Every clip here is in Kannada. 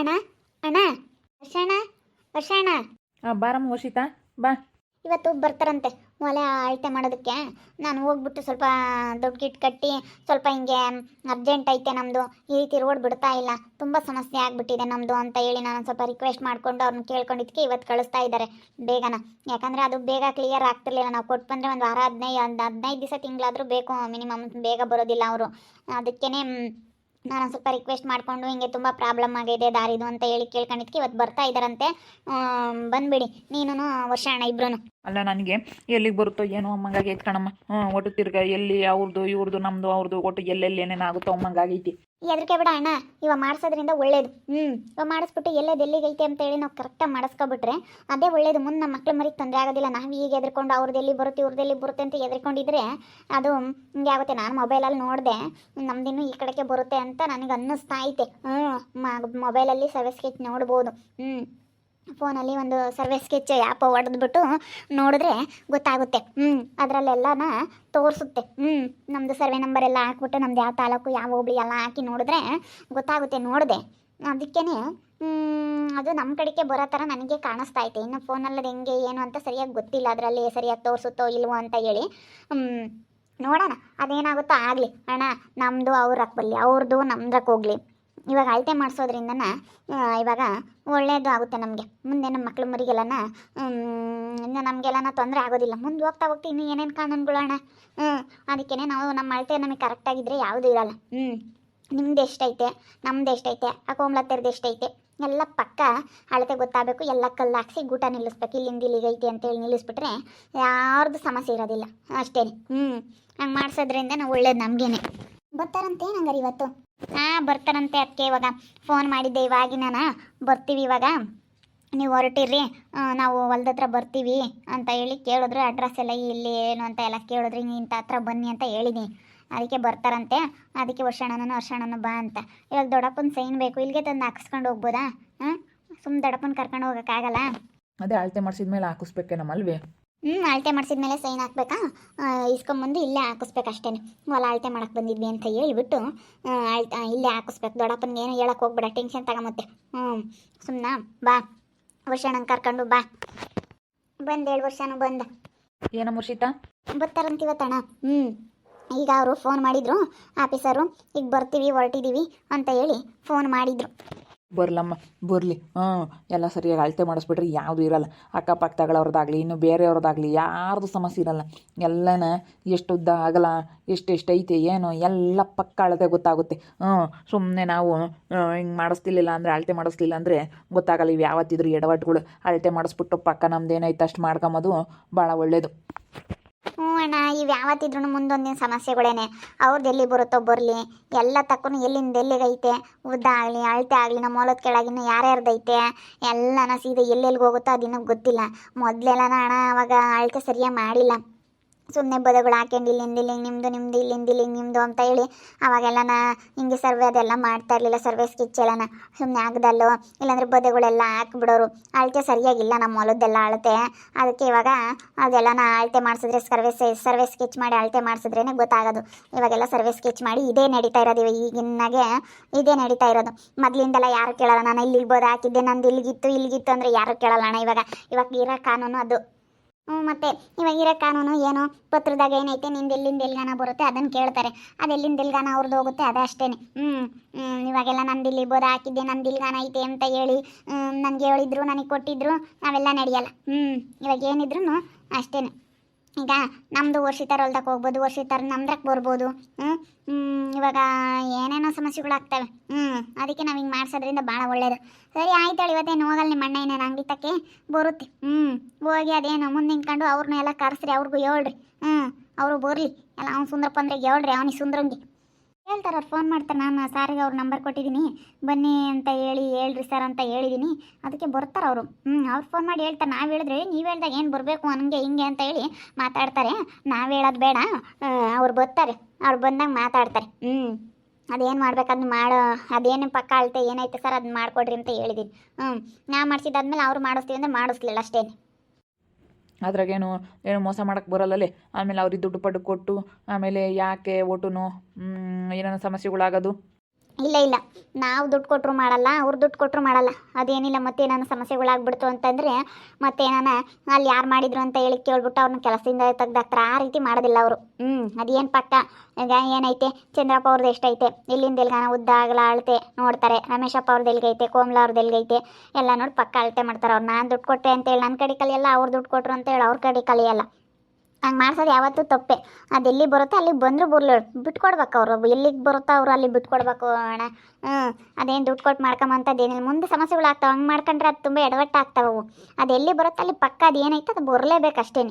ಅಣ್ಣ ಅಣ್ಣ ವರ್ಷಣ್ಣ ವರ್ಷಣ್ಣ ಬಾರಮ್ಮ ವರ್ಷಿತಾ ಬಾ. ಇವತ್ತು ಬರ್ತಾರಂತೆ ಒಲೆ ಅಳತೆ ಮಾಡೋದಕ್ಕೆ. ನಾನು ಹೋಗ್ಬಿಟ್ಟು ಸ್ವಲ್ಪ ದುಡ್ಡು ಗಿಟ್ಟು ಕಟ್ಟಿ ಸ್ವಲ್ಪ ಹಿಂಗೆ ಅರ್ಜೆಂಟ್ ಐತೆ ನಮ್ಮದು, ಈ ರೀತಿ ರೋಡ್ ಬಿಡ್ತಾ ಇಲ್ಲ, ತುಂಬ ಸಮಸ್ಯೆ ಆಗಿಬಿಟ್ಟಿದೆ ನಮ್ಮದು ಅಂತ ಹೇಳಿ ನಾನು ಸ್ವಲ್ಪ ರಿಕ್ವೆಸ್ಟ್ ಮಾಡಿಕೊಂಡು ಅವ್ರನ್ನ ಕೇಳ್ಕೊಂಡಿದ್ದಕ್ಕೆ ಇವತ್ತು ಕಳಿಸ್ತಾ ಇದ್ದಾರೆ ಬೇಗನ. ಯಾಕಂದರೆ ಅದು ಬೇಗ ಕ್ಲಿಯರ್ ಆಗ್ತಿರ್ಲಿಲ್ಲ, ನಾವು ಕೊಟ್ಟು ಬಂದರೆ ಒಂದು ವಾರ 15 ದಿವಸ ತಿಂಗಳಾದರೂ ಬೇಕು ಮಿನಿಮಮ್, ಬೇಗ ಬರೋದಿಲ್ಲ ಅವರು. ಅದಕ್ಕೇ ನಾನು ಸ್ವಲ್ಪ ರಿಕ್ವೆಸ್ಟ್ ಮಾಡಿಕೊಂಡು ಹಿಂಗೆ ತುಂಬ ಪ್ರಾಬ್ಲಮ್ ಆಗಿದೆ ದಾರಿದು ಅಂತ ಹೇಳಿ ಕೇಳ್ಕೊಂಡಿದ್ದಕ್ಕೆ ಇವತ್ತು ಬರ್ತಾ ಇದ್ದಾರಂತೆ. ಬಂದುಬಿಡಿ ನೀನು ವರ್ಷಣ್ಣ ಇಬ್ರು. ಅಲ್ಲ ನನಗೆ ಎಲ್ಲಿಗೆ ಬರುತ್ತೋ ಏನೋ ಅಮ್ಮಂಗಾಗೈತೆ ಕಣಮ್ಮ. ಒಟ್ಟು ತಿರ್ಗ ಎಲ್ಲಿ ಅವ್ರದ್ದು ಇವ್ರದ್ದು ನಮ್ಮದು ಅವ್ರದ್ದು ಒಟ್ಟು ಎಲ್ಲೆಲ್ಲಿ ಏನೇನಾಗುತ್ತೋ ಅಮ್ಮಂಗಾಗೈತಿ. ಎದಕ್ಕೆ ಬಿಡ ಅಣ್ಣ, ಇವಾಗ ಮಾಡಿಸೋದ್ರಿಂದ ಒಳ್ಳೇದು. ಇವಾಗ ಮಾಡಿಸ್ಬಿಟ್ಟು ಎಲ್ಲಿಗೈತೆ ಅಂತ ಹೇಳಿ ನಾವು ಕರೆಕ್ಟಾಗಿ ಮಾಡಿಸ್ಕೊಬಿಟ್ರೆ ಅದೇ ಒಳ್ಳೇದು. ಮುಂದೆ ನಮ್ಮ ಮಕ್ಳು ಮರಿಗೆ ತೊಂದರೆ ಆಗೋದಿಲ್ಲ. ನಾವು ಈಗ ಎದ್ಕೊಂಡು ಅವ್ರದ್ದು ಎಲ್ಲಿ ಬರುತ್ತೆ ಇವ್ರದ್ದು ಬರುತ್ತೆ ಅಂತ ಎದ್ಕೊಂಡಿದ್ರೆ ಅದು ಹಿಂಗೆ ಆಗುತ್ತೆ. ನಾನು ಮೊಬೈಲಲ್ಲಿ ನೋಡಿದೆ, ನಮ್ದಿನ್ನೂ ಈ ಕಡೆಗೆ ಬರುತ್ತೆ ಅಂತ ನನಗೆ ಅನ್ನಿಸ್ತಾ ಐತೆ. ಮೊಬೈಲಲ್ಲಿ ಸರ್ವೆ ಸ್ಕೆಚ್ ನೋಡ್ಬೋದು. ಫೋನಲ್ಲಿ ಒಂದು ಸರ್ವೆ ಸ್ಕೆಚ್ ಆ್ಯಪ್ ಹೊಡೆದ್ಬಿಟ್ಟು ನೋಡಿದ್ರೆ ಗೊತ್ತಾಗುತ್ತೆ. ಅದರಲ್ಲೆಲ್ಲನ ತೋರಿಸುತ್ತೆ. ನಮ್ಮದು ಸರ್ವೆ ನಂಬರ್ ಎಲ್ಲ ಹಾಕ್ಬಿಟ್ಟು ನಮ್ದು ಯಾವ ತಾಲೂಕು ಯಾವ ಹೋಬಳಿ ಎಲ್ಲ ಹಾಕಿ ನೋಡಿದ್ರೆ ಗೊತ್ತಾಗುತ್ತೆ. ನೋಡಿದೆ, ಅದಕ್ಕೇ ಅದು ನಮ್ಮ ಕಡೆಗೆ ಬರೋ ಥರ ನನಗೆ ಕಾಣಿಸ್ತಾ ಐತೆ. ಇನ್ನು ಫೋನಲ್ಲಿ ಹೆಂಗೆ ಏನು ಅಂತ ಸರಿಯಾಗಿ ಗೊತ್ತಿಲ್ಲ, ಅದರಲ್ಲಿ ಸರಿಯಾಗಿ ತೋರಿಸುತ್ತೋ ಇಲ್ವೋ ಅಂತ ಹೇಳಿ ನೋಡೋಣ. ಅದೇನಾಗುತ್ತೋ ಆಗಲಿ ಅಣ್ಣ, ನಮ್ಮದು ಅವ್ರಕ್ಕೆ ಬರಲಿ, ಅವ್ರದ್ದು ನಮ್ದಕ್ಕೆ ಹೋಗಲಿ. ಇವಾಗ ಅಳತೆ ಮಾಡಿಸೋದ್ರಿಂದನ ಇವಾಗ ಒಳ್ಳೆಯದು ಆಗುತ್ತೆ ನಮಗೆ. ಮುಂದೆ ನಮ್ಮ ಮಕ್ಳು ಮರಿಗೆಲ್ಲನ ಇನ್ನು ನಮಗೆಲ್ಲನ ತೊಂದರೆ ಆಗೋದಿಲ್ಲ. ಮುಂದೆ ಹೋಗ್ತಾ ಇನ್ನೂ ಏನೇನು ಕಾನೂನುಗಳಣ್ಣ. ಅದಕ್ಕೇ ನಾವು ನಮ್ಮ ಅಳತೆ ನಮಗೆ ಕರೆಕ್ಟಾಗಿದ್ದರೆ ಯಾವುದೂ ಇರೋಲ್ಲ. ನಿಮ್ದು ಎಷ್ಟೈತೆ ನಮ್ದು ಎಷ್ಟೈತೆ ಆ ಕೋಮ್ಲತ್ತರದ್ದು ಎಷ್ಟೈತೆ ಎಲ್ಲ ಪಕ್ಕ ಅಳತೆ ಗೊತ್ತಾಗಬೇಕು. ಎಲ್ಲ ಕಲ್ಲು ಹಾಕ್ಸಿ ಗೂಟ ನಿಲ್ಲಿಸ್ಬೇಕು. ಇಲ್ಲಿಂದ ಇಲ್ಲಿಗೈತೆ ಅಂತೇಳಿ ನಿಲ್ಲಿಸ್ಬಿಟ್ರೆ ಯಾರ್ದು ಸಮಸ್ಯೆ ಇರೋದಿಲ್ಲ ಅಷ್ಟೇ. ಹಂಗೆ ಮಾಡಿಸೋದ್ರಿಂದ ನಾವು ಒಳ್ಳೇದು ನಮಗೇನೆ. ಬರ್ತಾರಂತೆ ನಂಗಾರ ಇವತ್ತು? ಬರ್ತಾರಂತೆ. ಅದಕ್ಕೆ ಇವಾಗ ಫೋನ್ ಮಾಡಿದ್ದೆ, ಇವಾಗಿನ ಬರ್ತೀವಿ, ಇವಾಗ ನೀವು ಹೊರಟಿರ್ರಿ, ನಾವು ಹೊಲ್ದ ಹತ್ರ ಬರ್ತೀವಿ ಅಂತ ಹೇಳಿ ಕೇಳಿದ್ರು. ಅಡ್ರೆಸ್ ಎಲ್ಲ ಇಲ್ಲಿ ಏನು ಅಂತ ಎಲ್ಲ ಕೇಳಿದ್ರಿ, ಇಂಥ ಹತ್ರ ಬನ್ನಿ ಅಂತ ಹೇಳಿದ್ದೀನಿ. ಅದಕ್ಕೆ ಬರ್ತಾರಂತೆ. ಅದಕ್ಕೆ ವರ್ಷಣ್ಣನೂ ಬಾ ಅಂತ. ಇವಾಗ ದೊಡ್ಡಪ್ಪನ ಸೈನ್ ಬೇಕು, ಇಲ್ಲಿಗೆ ತಂದು ಹಾಕಿಸ್ಕೊಂಡು ಹೋಗ್ಬೋದಾ? ಸುಮ್ಮನೆ ದೊಡ್ಡಪ್ಪನ ಕರ್ಕೊಂಡು ಹೋಗೋಕ್ಕಾಗಲ್ಲ. ಅದೇ ಅಳತೆ ಮಾಡಿಸಿದ್ಮೇಲೆ ಹಾಕಿಸ್ಬೇಕೆ ನಮ್ಮಲ್ವೇ? ಅಳತೆ ಮಾಡಿಸಿದ್ಮೇಲೆ ಸೈನ್ ಹಾಕ್ಬೇಕಾ? ಇಸ್ಕೊಂಬಂದು ಇಲ್ಲೇ ಹಾಕಿಸ್ಬೇಕು ಅಷ್ಟೇ. ಹೊಲ ಅಳತೆ ಮಾಡಕ್ಕೆ ಬಂದಿದ್ವಿ ಅಂತ ಹೇಳ್ಬಿಟ್ಟು ಇಲ್ಲೇ ಹಾಕಿಸ್ಬೇಕು. ದೊಡ್ಡಪ್ಪನಿಗೆ ಏನೋ ಹೇಳಕ್ಕೆ ಹೋಗ್ಬೇಡ, ಟೆನ್ಷನ್ ತಗೊಂಬತ್ತೆ. ಸುಮ್ಮನೆ ಬಾ, ವರ್ಷಣ್ಣನ ಕರ್ಕೊಂಡು ಬಾ. ಬಂದು 7 ವರ್ಷನೂ ಬಂದ. ಏನ ಮುರ್ಷಿತಾ ಬರ್ತಾರಂತೀವತ್ತಣ್ಣ. ಈಗ ಅವರು ಫೋನ್ ಮಾಡಿದರು ಆಫೀಸರು, ಈಗ ಬರ್ತೀವಿ ಹೊರಟಿದ್ದೀವಿ ಅಂತ ಹೇಳಿ ಫೋನ್ ಮಾಡಿದರು. ಬರ್ಲಮ್ಮ ಬರಲಿ. ಎಲ್ಲ ಸರಿಯಾಗಿ ಅಳತೆ ಮಾಡಿಸ್ಬಿಟ್ರೆ ಯಾವುದೂ ಇರಲ್ಲ. ಅಕ್ಕಪಕ್ಕದಗಳವ್ರದ್ದಾಗಲಿ ಇನ್ನು ಬೇರೆಯವ್ರದ್ದಾಗಲಿ ಯಾರ್ದು ಸಮಸ್ಯೆ ಇರಲ್ಲ. ಎಲ್ಲನ ಎಷ್ಟು ಉದ್ದ ಆಗಲ್ಲ, ಎಷ್ಟೈತೆ ಏನು ಎಲ್ಲ ಪಕ್ಕ ಅಳತೆ ಗೊತ್ತಾಗುತ್ತೆ. ಸುಮ್ಮನೆ ನಾವು ಹಿಂಗೆ ಮಾಡಿಸ್ತಿಲ್ಲ ಅಂದರೆ, ಅಳತೆ ಮಾಡಿಸ್ಲಿಲ್ಲ ಅಂದರೆ ಗೊತ್ತಾಗಲ್ಲ. ಇವು ಯಾವತ್ತಿದ್ರು ಎಡವಟ್ಟುಗಳು. ಅಳತೆ ಮಾಡಿಸ್ಬಿಟ್ಟು ಪಕ್ಕ ನಮ್ದೇನೈತೆ ಅಷ್ಟು ಮಾಡ್ಕೊಂಬೋದು ಭಾಳ ಒಳ್ಳೆಯದು. ಅಣ್ಣ, ಇವು ಯಾವತ್ತಿದ್ರೂ ಮುಂದೊಂದಿನ ಸಮಸ್ಯೆಗಳೇನೆ. ಅವ್ರದ್ದು ಎಲ್ಲಿ ಬರುತ್ತೋ ಬರಲಿ, ಎಲ್ಲ ತಕ್ಕೂ ಎಲ್ಲಿಂದ ಎಲ್ಲಿಗೈತೆ ಉದ್ದ ಆಗಲಿ ಅಳತೆ ಆಗಲಿ, ನಮ್ಮ ಹೊಲದ ಕೆಳಗಿನ ಯಾರ್ಯಾರ್ದೈತೆ ಎಲ್ಲನ ಸೀದಾ ಎಲ್ಲೆಲ್ಲಿಗೆ ಹೋಗುತ್ತೋ ಅದಿನ್ನೂ ಗೊತ್ತಿಲ್ಲ. ಮೊದಲೆಲ್ಲನ ಅಣ್ಣ ಅವಾಗ ಅಳತೆ ಸರಿಯಾಗಿ ಮಾಡಿಲ್ಲ. ಸುಮ್ಮನೆ ಬದಗಳು ಹಾಕೊಂಡು ಇಲ್ಲಿಂದ ಇಲ್ಲಿಂಗೆ ನಿಮ್ಮದು ಇಲ್ಲಿಂದ ಇಲ್ಲಿಂಗೆ ನಿಮ್ಮದು ಅಂತ ಹೇಳಿ ಅವಾಗೆಲ್ಲನ ಹಿಂಗೆ ಸರ್ವೆ ಅದೆಲ್ಲ ಮಾಡ್ತಾ ಇರಲಿಲ್ಲ. ಸರ್ವೆ ಸ್ಕೆಚ್ ಎಲ್ಲನ ಸುಮ್ಮನೆ ಆಗದಲ್ಲೋ ಇಲ್ಲಾಂದರೆ ಬದಗಳೆಲ್ಲ ಹಾಕ್ಬಿಡೋರು. ಅಳತೆ ಸರಿಯಾಗಿಲ್ಲ ನಮ್ಮ ಹೊಲದ್ದೆಲ್ಲ ಅಳತೆ. ಅದಕ್ಕೆ ಇವಾಗ ಅದೆಲ್ಲನ ಅಳತೆ ಮಾಡಿಸಿದ್ರೆ ಸರ್ವೆ ಸ್ಕೆಚ್ ಮಾಡಿ ಅಳತೆ ಮಾಡಿಸಿದ್ರೇ ಗೊತ್ತಾಗೋದು. ಇವಾಗೆಲ್ಲ ಸರ್ವೆ ಸ್ಕೆಚ್ ಮಾಡಿ ಇದೇ ನಡೀತಾ ಇರೋದು. ಈಗಿನಾಗೆ ಇದೇ ನಡೀತಾ ಇರೋದು. ಮೊದಲಿಂದೆಲ್ಲ ಯಾರು ಕೇಳಲ್ಲ. ನಾನು ಇಲ್ಲಿಗೆ ಬೋದ ಹಾಕಿದ್ದೆ, ನಂದು ಇಲ್ಲಿಗಿತ್ತು ಅಂದರೆ ಯಾರು ಕೇಳಲ್ಲ ಅಣ್ಣ. ಇವಾಗ ಇರೋ ಕಾನೂನು ಅದು. ಮತ್ತು ಇವಾಗ ಇರೋ ಕಾನೂನು ಏನು, ಪತ್ರದಾಗ ಏನೈತೆ ನಿಂದು ಎಲ್ಲಿಂದ ಎಲ್ಗಾನ ಬರುತ್ತೆ ಅದನ್ನು ಕೇಳ್ತಾರೆ. ಅದು ಎಲ್ಲಿಂದ ಎಲ್ಗಾನ ಅವ್ರದ್ದು ಹೋಗುತ್ತೆ ಅದು ಅಷ್ಟೇ. ಇವಾಗೆಲ್ಲ ನಂದು ಇಲ್ಲಿ ಬೋದ ಹಾಕಿದ್ದೆ, ನಂದು ಇಲ್ಗಾನ ಐತೆ ಅಂತ ಹೇಳಿ ನನಗೆ ಹೇಳಿದ್ರು, ನನಗೆ ಕೊಟ್ಟಿದ್ರು, ಅವೆಲ್ಲ ನಡೆಯಲ್ಲ. ಇವಾಗ ಏನಿದ್ರು ಅಷ್ಟೇ. ಈಗ ನಮ್ಮದು ವರ್ಷಿತರ ಹೊಲ್ದಕ್ಕೆ ಹೋಗ್ಬೋದು, ವರ್ಷಿತರ ನಮ್ದ್ರಕ್ಕೆ ಬರ್ಬೋದು. ಇವಾಗ ಏನೇನೋ ಸಮಸ್ಯೆಗಳಾಗ್ತವೆ. ಅದಕ್ಕೆ ನಾವು ಹಿಂಗೆ ಮಾಡಿಸೋದ್ರಿಂದ ಭಾಳ ಒಳ್ಳೆಯದು. ಸರಿ ಆಯ್ತಾಳೆ, ಇವತ್ತೇನು ಹೋಗಲ್ಲ ನಿಮ್ಮ ಅಣ್ಣ ಏನೇನು ಅಂಗಡಿ ತಕ್ಕೆ ಬರುತ್ತೆ. ಹೋಗಿ ಅದೇನು ಮುಂದೆ ನಿಂತ್ಕೊಂಡು ಅವ್ರನ್ನೂ ಎಲ್ಲ ಕರೆಸ್ರಿ, ಅವ್ರಿಗೂ ಹೇಳ್ರಿ. ಅವರು ಬರಲಿ ಎಲ್ಲ. ಅವ್ನು ಸುಂದ್ರಪ್ಪ ಅಂದ್ರೆ ಹೇಳ್ರಿ, ಅವನಿಗೆ ಸುಂದ್ರಂಗಿ ಹೇಳ್ತಾರೆ. ಅವ್ರು ಫೋನ್ ಮಾಡ್ತಾರೆ. ನಾನು ಸಾರಿಗೆ ಅವ್ರ ನಂಬರ್ ಕೊಟ್ಟಿದ್ದೀನಿ, ಬನ್ನಿ ಅಂತ ಹೇಳ್ರಿ ಸರ್ ಅಂತ ಹೇಳಿದ್ದೀನಿ. ಅದಕ್ಕೆ ಬರ್ತಾರೆ ಅವರು. ಅವ್ರು ಫೋನ್ ಮಾಡಿ ಹೇಳ್ತಾರೆ. ನಾವು ಹೇಳಿದ್ರೆ ನೀವು ಹೇಳ್ದಾಗ ಏನು ಬರಬೇಕು ಹಂಗೆ ಹಿಂಗೆ ಅಂತ ಹೇಳಿ ಮಾತಾಡ್ತಾರೆ. ನಾವು ಹೇಳೋದು ಬೇಡ, ಅವ್ರು ಬರ್ತಾರೆ. ಅವ್ರು ಬಂದಾಗ ಮಾತಾಡ್ತಾರೆ. ಅದೇನು ಮಾಡ್ಬೇಕಂದು ಅದೇನು ಪಕ್ಕ ಅಳತೆ ಏನೈತೆ ಸರ್ ಅದನ್ನ ಮಾಡಿಕೊಡ್ರಿ ಅಂತ ಹೇಳಿದ್ದೀನಿ. ನಾವು ಮಾಡಿಸಿದಾದ್ಮೇಲೆ ಅವ್ರು ಮಾಡಿಸ್ತೀವಿ ಅಂದರೆ ಮಾಡಿಸ್ಲಿಲ್ಲ ಅಷ್ಟೇ. ಅದ್ರಾಗೇನು ಮೋಸ ಮಾಡೋಕ್ಕೆ ಬರೋಲ್ಲಲ್ಲೇ. ಆಮೇಲೆ ಅವ್ರಿಗೆ ದುಡ್ಡು ಪಡ್ಡು ಕೊಟ್ಟು ಆಮೇಲೆ ಯಾಕೆ ಒಟ್ಟುನು ಏನೇನೋ ಸಮಸ್ಯೆಗಳಾಗೋದು. ಇಲ್ಲ ನಾವು ದುಡ್ಡು ಕೊಟ್ಟರು ಮಾಡಲ್ಲ, ಅವ್ರು ದುಡ್ಡು ಕೊಟ್ಟರು ಮಾಡಲ್ಲ. ಅದೇನಿಲ್ಲ ಮತ್ತೆ ನನ್ನ ಸಮಸ್ಯೆಗಳಾಗ್ಬಿಡ್ತು ಅಂತಂದರೆ ಮತ್ತೆ ನಾನು ಅಲ್ಲಿ ಯಾರು ಮಾಡಿದ್ರು ಅಂತ ಹೇಳಿ ಕೇಳ್ಬಿಟ್ಟು ಅವ್ರನ್ನ ಕೆಲಸದಿಂದ ತೆಗ್ದಾಕ್ತಾರೆ. ಆ ರೀತಿ ಮಾಡೋದಿಲ್ಲ ಅವರು. ಅದೇನು ಪಕ್ಕ. ಈಗ ಏನೈತೆ, ಚಂದ್ರಪ್ಪ ಅವ್ರದ್ದು ಎಷ್ಟೈತೆ, ಇಲ್ಲಿಂದ ಎಲ್ಗಾನ ಉದ್ದ ಆಗಲ ಅಳತೆ ನೋಡ್ತಾರೆ. ರಮೇಶಪ್ಪ ಅವ್ರದ್ದು ಎಲ್ಗೈತೆ, ಕೋಮಲ ಅವ್ರದ್ದು ಎಲ್ಗೈತೆ ಎಲ್ಲ ನೋಡಿ ಪಕ್ಕ ಅಳತೆ ಮಾಡ್ತಾರೆ ಅವ್ರು. ನಾನು ದುಡ್ಡು ಕೊಟ್ಟೆ ಅಂತೇಳಿ ನನ್ನ ಕಡೆ ಕಲಿಯಲ್ಲ, ಅವ್ರು ದುಡ್ಡು ಕೊಟ್ಟರು ಅಂತೇಳಿ ಅವ್ರ ಕಡೆ ಕಲಿಯಲ್ಲ. ಹಂಗೆ ಮಾಡ್ಸೋದು ಯಾವತ್ತೂ ತಪ್ಪೆ. ಅದು ಎಲ್ಲಿಗೆ ಬರುತ್ತೋ ಅಲ್ಲಿಗೆ ಬಂದರೂ ಬರಲಿ, ಬಿಟ್ಕೊಡ್ಬೇಕು ಅವರು. ಎಲ್ಲಿಗೆ ಬರುತ್ತೋ ಅವರು ಅಲ್ಲಿಗೆ ಬಿಟ್ಕೊಡ್ಬೇಕು ಅಣ್ಣ. ಅದೇನು ದುಡ್ಡು ಕೊಟ್ಟು ಮಾಡ್ಕೊಂಬಂಥದ್ದೇನಿಲ್ಲ, ಮುಂದೆ ಸಮಸ್ಯೆಗಳು ಆಗ್ತಾವೆ. ಹಂಗೆ ಮಾಡ್ಕೊಂಡ್ರೆ ಅದು ತುಂಬ ಎಡವಟ್ಟು ಆಗ್ತಾವೆ ಅವು. ಅದು ಎಲ್ಲಿ ಬರುತ್ತೋ ಅಲ್ಲಿ ಪಕ್ಕ ಅದು ಏನೈತೆ ಅದು ಬರಲೇಬೇಕು ಅಷ್ಟೇ.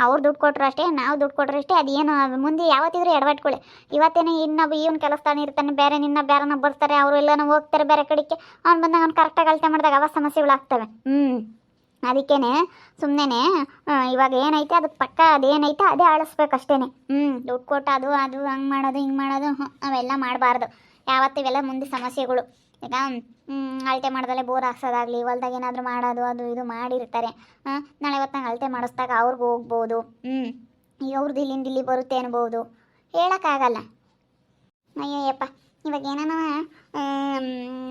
ಅವ್ರು ದುಡ್ಡು ಕೊಟ್ಟರು ಅಷ್ಟೇ, ನಾವು ದುಡ್ಡು ಕೊಟ್ಟರು ಅಷ್ಟೇ. ಅದೇನು ಮುಂದೆ ಯಾವತ್ತಿದ್ರೂ ಎಡವಟ್ಕೊಳ್ಳಿ. ಇವತ್ತೇನೆ ಇನ್ನೊಬ್ಬ ಇವನು ಕೆಲಸದಾನ ಇರ್ತಾನೆ, ಬೇರೆ ನಿನ್ನ ಬೇರೆನ ಬರ್ತಾರೆ, ಅವರು ಎಲ್ಲನೂ ಹೋಗ್ತಾರೆ ಬೇರೆ ಕಡೆಗೆ. ಅವ್ನು ಬಂದಾಗ ಅವ್ನು ಕರೆಕ್ಟಾಗಿ ಅಳತೆ ಮಾಡಿದಾಗ ಅವ ಸಮಸ್ಯೆಗಳು ಆಗ್ತವೆ. ಅದಕ್ಕೇ ಸುಮ್ಮನೆ ಇವಾಗ ಏನೈತೆ ಅದಕ್ಕೆ ಪಕ್ಕ ಅದೇನೈತೆ ಅದೇ ಅಳಿಸ್ಬೇಕು ಅಷ್ಟೇ. ದುಡ್ಡು ಕೊಟ್ಟು ಅದು ಹಂಗೆ ಮಾಡೋದು ಹಿಂಗೆ ಮಾಡೋದು ಅವೆಲ್ಲ ಮಾಡಬಾರ್ದು ಯಾವತ್ತು. ಇವೆಲ್ಲ ಮುಂದೆ ಸಮಸ್ಯೆಗಳು. ಈಗ ಅಳತೆ ಮಾಡ್ದಲ್ಲೇ ಬೋರ್ ಹಾಕ್ಸೋದಾಗಲಿ, ಹೊಲ್ದಾಗ ಏನಾದರೂ ಮಾಡೋದು ಅದು ಇದು ಮಾಡಿರ್ತಾರೆ. ನಾಳೆ ಇವತ್ತು ನಂಗೆ ಅಳತೆ ಮಾಡಿಸ್ದಾಗ ಅವ್ರಿಗೂ ಹೋಗ್ಬೋದು. ಅವ್ರದ್ದು ಇಲ್ಲಿಂದ ಇಲ್ಲಿ ಬರುತ್ತೆ ಅನ್ಬೋದು, ಹೇಳೋಕ್ಕಾಗಲ್ಲ. ಅಯ್ಯಯ್ಯಪ್ಪ, ಇವಾಗ ಏನಾನ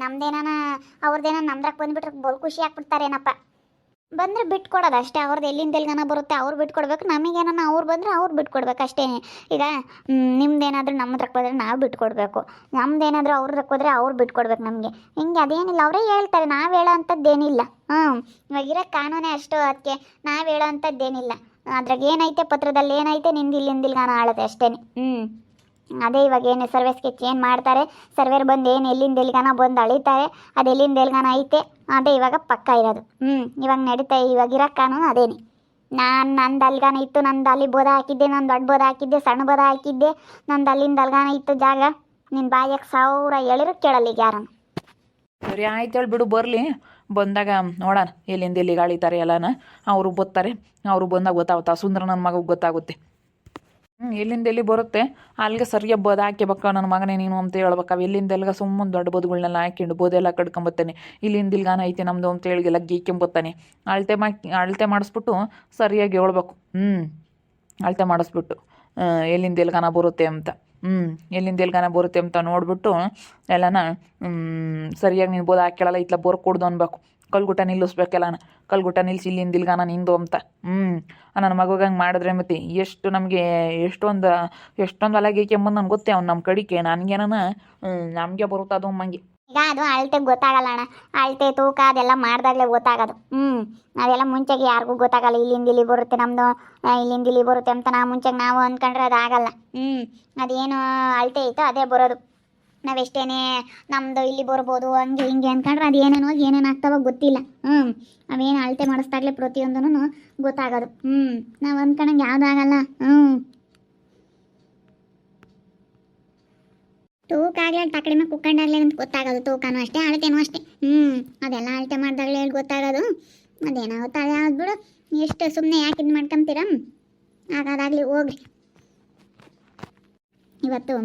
ನಮ್ದೇನಾನ ಅವ್ರದ್ದೇನ ನಮ್ದ್ರಾಗ ಬಂದುಬಿಟ್ರೆ ಬೋಲ್ ಖುಷಿ ಆಗ್ಬಿಡ್ತಾರೇನಪ್ಪ. ಬಂದರೆ ಬಿಟ್ಕೊಡೋದು ಅಷ್ಟೇ. ಅವ್ರದ್ದು ಎಲ್ಲಿಂದ ಎಲ್ಗನ ಬರುತ್ತೆ ಅವ್ರು ಬಿಟ್ಕೊಡ್ಬೇಕು, ನಮಗೇನ ಅವ್ರು ಬಂದರೆ ಅವ್ರು ಬಿಟ್ಕೊಡ್ಬೇಕು ಅಷ್ಟೇ. ಈಗ ನಿಮ್ದೇನಾದರೂ ನಮ್ಮದ್ರಕ್ಕೆ ಬಂದರೆ ನಾವು ಬಿಟ್ಕೊಡ್ಬೇಕು, ನಮ್ದೇನಾದರೂ ಅವ್ರದಕ್ಕೆ ಹೋದರೆ ಅವ್ರು ಬಿಟ್ಕೊಡ್ಬೇಕು ನಮಗೆ. ಹಿಂಗೆ ಅದೇನಿಲ್ಲ, ಅವರೇ ಹೇಳ್ತಾರೆ, ನಾವು ಹೇಳೋ ಅಂಥದ್ದೇನಿಲ್ಲ. ಇವಾಗಿರೋ ಕಾನೂನೇ ಅಷ್ಟು, ಅದಕ್ಕೆ ನಾವು ಹೇಳೋ ಅಂಥದ್ದೇನಿಲ್ಲ. ಅದ್ರಾಗ ಏನೈತೆ ಪತ್ರದಲ್ಲಿ ಏನೈತೆ ನಿಂದು ಇಲ್ಲಿಂದ ಇಲ್ಗಾನ ಆಳುತ್ತೆ ಅಷ್ಟೇ. ಅದೇ ಇವಾಗ ಏನು ಸರ್ವೆ ಸ್ಕೆಚ್ ಏನು ಮಾಡ್ತಾರೆ, ಸರ್ವೇರ್ ಬಂದು ಏನು ಎಲ್ಲಿಂದ ಎಲ್ಗಾನ ಬಂದು ಅಳಿತಾರೆ, ಅದು ಎಲ್ಲಿಂದ ಎಲ್ಗಾನ ಐತೆ ಅದೇ ಇವಾಗ ಪಕ್ಕ ಇರೋದು. ಇವಾಗ ನಡೀತಾ ಇವಾಗಿರೋ ಕಾನೂನು ಅದೇನೆ. ನಂದು ಅಲ್ಗಾನ ಇತ್ತು, ನಂದು ಅಲ್ಲಿ ಬೋದ ಹಾಕಿದ್ದೆ, ನಂದು ದೊಡ್ಡ ಬೋದ ಹಾಕಿದ್ದೆ, ಸಣ್ಣ ಬೋದ ಹಾಕಿದ್ದೆ, ನಂದು ಅಲ್ಲಿಂದ ಅಲ್ಗಾನ ಇತ್ತು ಜಾಗ. ನಿನ್ನ ಬಾಯಿಗೆ 1000 ಹೇಳಿದ್ರು ಕೇಳಲ್ಲ ಈಗ ಯಾರನ್ನು. ಸರಿ ಆಯ್ತು ಹೇಳ್ಬಿಡು, ಬರಲಿ. ಬಂದಾಗ ನೋಡೋಣ ಎಲ್ಲಿಂದ ಎಲ್ಲಿಗೆ ಅಳಿತಾರೆ ಎಲ್ಲನ. ಅವರು ಬರ್ತಾರೆ, ಅವರು ಬಂದಾಗ ಗೊತ್ತಾಗುತ್ತಾ. ಸುಂದರ ನನ್ನ ಮಗಗೆ ಗೊತ್ತಾಗುತ್ತೆ. ಎಲ್ಲಿಂದ ಎಲ್ಲಿ ಬರುತ್ತೆ ಅಲ್ಲಿಗೆ ಸರಿಯಾಗಿ ಬೋದ ಹಾಕಿಬೇಕ ನನ್ನ ಮಗನೇ ನೀನು ಅಂತ ಹೇಳ್ಬೇಕು. ಅವು ಎಲ್ಲಿಂದ ಎಲ್ಲಿಗೆ ಸುಮ್ಮನೆ ದೊಡ್ಡ ಬೋದ್ಗಳನ್ನೆಲ್ಲ ಹಾಕ್ಕೊಂಡು ಬೋದೆಲ್ಲ ಕಡ್ಕೊಂಬರ್ತಾನೆ. ಇಲ್ಲಿಂದ ಇಲ್ಗಾನ ಐತೆ ನಮ್ಮದು ಅಂತ ಹೇಳಿಗೆಲ್ಲ ಗೀಕೊಂಬರ್ತಾನೆ. ಅಳತೆ ಮಾಡಿಸ್ಬಿಟ್ಟು ಸರಿಯಾಗಿ ಹೇಳ್ಬೇಕು. ಅಳತೆ ಮಾಡಿಸ್ಬಿಟ್ಟು ಎಲ್ಲಿಂದ ಎಲ್ಗಾನ ಬರುತ್ತೆ ಅಂತ. ಎಲ್ಲಿಂದ ಎಲ್ಗಾನ ಬರುತ್ತೆ ಅಂತ ನೋಡಿಬಿಟ್ಟು ಎಲ್ಲನ ಸರಿಯಾಗಿ ನೀನು ಬೋದ ಹಾಕ್ಯಳಲ್ಲ ಇತ್ಲ ಬೋರ್ ಕೊಡ್ದು ಅನ್ಬೇಕು. ಕಲ್ಗುಟ ನಿಲ್ಲಿಸ್ಬೇಕೆಲ್ಲನ, ಕಲ್ಗುಟ ನಿಲ್ಲಿಸಿ ಇಲ್ಲಿಂದ ಇಲ್ಗಾನ ನಿಂದು ಅಂತ. ನನ್ನ ಮಗುಗೆ ಹಂಗೆ ಮಾಡಿದ್ರೆ ಮತ್ತೆ ಎಷ್ಟು ನಮಗೆ ಎಷ್ಟೊಂದು ಹೊಲ ಗೇಕೆಂಬಂದು ನನಗೆ ಗೊತ್ತೇ. ಅವ್ನು ನಮ್ಮ ಕಡಿಕೆ ನನಗೇನ ನಮಗೆ ಬರುತ್ತೆ ಅದು ಅಮ್ಮಂಗೆ. ಈಗ ಅದು ಅಳತೆಗೆ ಗೊತ್ತಾಗಲ್ಲ ಅಣ್ಣ. ಅಳತೆ ತೂಕ ಅದೆಲ್ಲ ಮಾಡಿದಾಗಲೇ ಗೊತ್ತಾಗೋದು. ಅದೆಲ್ಲ ಮುಂಚೆಗೆ ಯಾರಿಗೂ ಗೊತ್ತಾಗಲ್ಲ. ಇಲ್ಲಿಂದ ಇಲ್ಲಿ ಬರುತ್ತೆ ನಮ್ಮದು, ಇಲ್ಲಿಂದ ಇಲ್ಲಿ ಬರುತ್ತೆ ಅಂತ ನಾವು ಅಂದ್ಕೊಂಡ್ರೆ ಅದು ಆಗಲ್ಲ. ಅದೇನು ಅಳತೆ ಐತೋ ಅದೇ ಬರೋದು. ನಾವೆಷ್ಟೇನೆ ನಮ್ಮದು ಇಲ್ಲಿ ಬರ್ಬೋದು ಹಂಗೆ ಹಿಂಗೆ ಅಂದ್ಕೊಂಡ್ರೆ ಅದು ಏನೇನು ಹೋಗಿ ಏನೇನು ಆಗ್ತಾವೋ ಗೊತ್ತಿಲ್ಲ. ಅವೇನು ಅಳತೆ ಮಾಡಿಸ್ದಾಗಲೇ ಪ್ರತಿಯೊಂದೂ ಗೊತ್ತಾಗೋದು. ನಾವು ಅಂದ್ಕೊಂಡಂಗೆ ಯಾವುದಾಗಲ್ಲ. ತೂಕ ಆಗಲಿ ತಕಡಿ ಮೇಲೆ ಕುಕ್ಕಂಡಾಗಲಿ ಅಂತ ಗೊತ್ತಾಗೋದು. ತೂಕನೂ ಅಷ್ಟೇ, ಅಳತೆನೂ ಅಷ್ಟೇ. ಅದೆಲ್ಲ ಅಳತೆ ಮಾಡಿದಾಗಲೇ ಹೇಳಿ ಗೊತ್ತಾಗೋದು. ಅದೇನಾಗುತ್ತೆ ಅದೇ ಯಾವ್ದು ಬಿಡು. ಎಷ್ಟು ಸುಮ್ಮನೆ ಯಾಕೆ ಇದು ಮಾಡ್ಕೊಂತೀರ, ಆಗೋದಾಗಲಿ ಹೋಗ್ರಿ. ಇವತ್ತು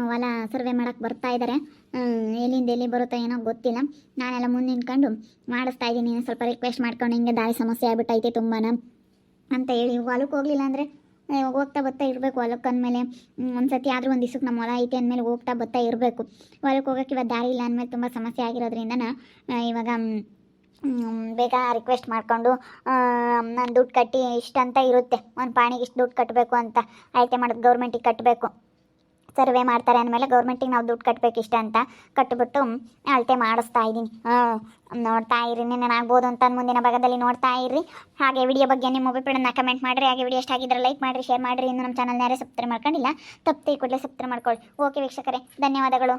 ಹೊಲ ಸರ್ವೆ ಮಾಡೋಕ್ಕೆ ಬರ್ತಾ ಇದ್ದಾರೆ. ಎಲ್ಲಿಂದ ಎಲ್ಲಿ ಬರುತ್ತೋ ಏನೋ ಗೊತ್ತಿಲ್ಲ. ನಾನೆಲ್ಲ ಮುಂದೆ ನಿಂತ್ಕೊಂಡು ಮಾಡಿಸ್ತಾ ಇದ್ದೀನಿ. ಸ್ವಲ್ಪ ರಿಕ್ವೆಸ್ಟ್ ಮಾಡ್ಕೊಂಡು ಹಿಂಗೆ ದಾರಿ ಸಮಸ್ಯೆ ಆಗ್ಬಿಟ್ಟೈತೆ ತುಂಬಾ ಅಂತ ಹೇಳಿ. ಹೊಲಕ್ಕೆ ಹೋಗಲಿಲ್ಲ ಅಂದರೆ ಹೋಗ್ತಾ ಬರ್ತಾ ಇರಬೇಕು. ಹೊಲಕ್ಕೆ ಅಂದಮೇಲೆ ಒಂದು ಸತಿ ಆದರೂ ಒಂದು ದಿವ್ಸಕ್ಕೆ ನಮ್ಮ ಹೊಲ ಐತೆ ಅಂದಮೇಲೆ ಹೋಗ್ತಾ ಬರ್ತಾ ಇರಬೇಕು. ಹೊಲಕ್ಕೆ ಹೋಗೋಕ್ಕೆ ಇವಾಗ ದಾರಿ ಇಲ್ಲ ಅಂದಮೇಲೆ ತುಂಬ ಸಮಸ್ಯೆ ಆಗಿರೋದ್ರಿಂದ ಇವಾಗ ಬೇಗ ರಿಕ್ವೆಸ್ಟ್ ಮಾಡಿಕೊಂಡು ನಾನು ದುಡ್ಡು ಕಟ್ಟಿ ಇಷ್ಟಂತ ಇರುತ್ತೆ, ಒಂದು ಪಾಣಿಗೆ ಇಷ್ಟು ದುಡ್ಡು ಕಟ್ಟಬೇಕು ಅಂತ ಅಳತೆ ಮಾಡೋದು ಗೌರ್ಮೆಂಟಿಗೆ ಕಟ್ಟಬೇಕು. ಸರ್ವೆ ಮಾಡ್ತಾರೆ ಅಂದಮೇಲೆ ಗೌರ್ಮೆಂಟಿಗೆ ನಾವು ದುಡ್ಡು ಕಟ್ಟಬೇಕು ಇಷ್ಟ ಅಂತ ಕಟ್ಟಿಬಿಟ್ಟು ಅಳತೆ ಮಾಡಿಸ್ತಾ ಇದ್ದೀನಿ. ನೋಡ್ತಾ ಇರಿ, ನೆನಾಗ್ಬೋದು ಅಂತ ಮುಂದಿನ ಭಾಗದಲ್ಲಿ ನೋಡ್ತಾ ಇರ್ರಿ. ಹಾಗೆ ವಿಡಿಯೋ ಬಗ್ಗೆ ನಿಮ್ಮ ಅಭಿಪ್ರಾಯನ ಕಮೆಂಟ್ ಮಾಡಿರಿ. ಹಾಗೆ ವಿಡಿಯೋ ಇಷ್ಟ ಆಗಿದ್ರೆ ಲೈಕ್ ಮಾಡಿರಿ, ಶೇರ್ ಮಾಡಿರಿ. ಇನ್ನು ನಮ್ಮ ಚಾನಲ್ ಯಾರೇ ಸಬ್ಸ್ಕ್ರೈಬ್ ಮಾಡ್ಕೊಂಡಿಲ್ಲ ತಪ್ಪದೆ ಕೂಡಲೇ ಸಬ್ಸ್ಕ್ರೈಬ್ ಮಾಡ್ಕೊಳ್ಳಿ. ಓಕೆ ವೀಕ್ಷಕರೇ, ಧನ್ಯವಾದಗಳು.